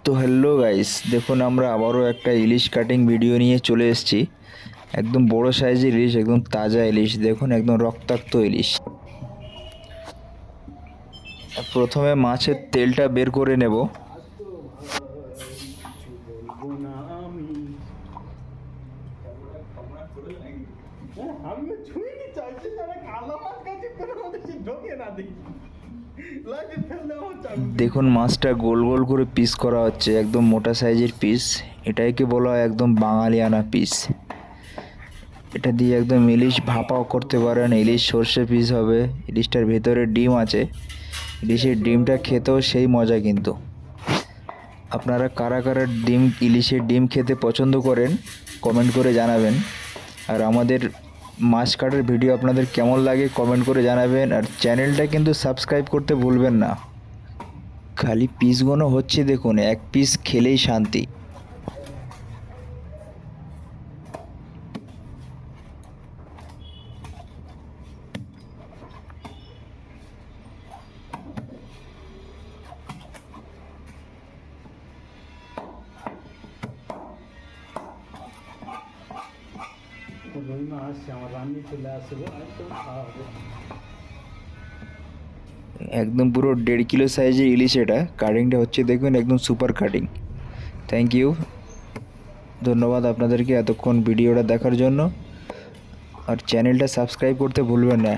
তো hello guys, দেখুন আমরা আবারও একটা ইলিশ কাটিং ভিডিও নিয়ে চলে এসেছি। একদম বড় সাইজের ইলিশ, একদম তাজা ইলিশ। দেখুন একদম রক্তাক্ত ইলিশ। প্রথমে মাছের তেলটা বের করে নেব। দেখুন মাছটা গোল গোল করে পিস করা হচ্ছে, একদম মোটা সাইজের পিস। এটাইকে বলা হয় একদম বাঙালিয়ানা পিস। এটা দিয়ে একদম ইলিশ ভাপাও করতে পারেন, ইলিশ সর্ষে পিস হবে। ইলিশটার ভেতরে ডিম আছে, ইলিশের ডিমটা খেতেও সেই মজা। কিন্তু আপনারা কারা কারা ইলিশের ডিম খেতে পছন্দ করেন কমেন্ট করে জানাবেন। আর আমাদের মাছ কাটার ভিডিও আপনাদের কেমন লাগে কমেন্ট করে জানাবেন। আর চ্যানেলটা কিন্তু সাবস্ক্রাইব করতে ভুলবেন না। খালি পিসগুলো হচ্ছে, দেখুন এক পিস খেলেই শান্তি। রুই মাছ আমার রান্নি চলে আসবো একদম খাওয়া হবে। একদম পুরো 1.5 কিলো সাইজের ইলিশ। এটা কাটিংটা হচ্ছে দেখুন একদম সুপার কাটিং। থ্যাংক ইউ, ধন্যবাদ আপনাদেরকে এতক্ষণ ভিডিওটা দেখার জন্য। আর চ্যানেলটা সাবস্ক্রাইব করতে ভুলবেন না।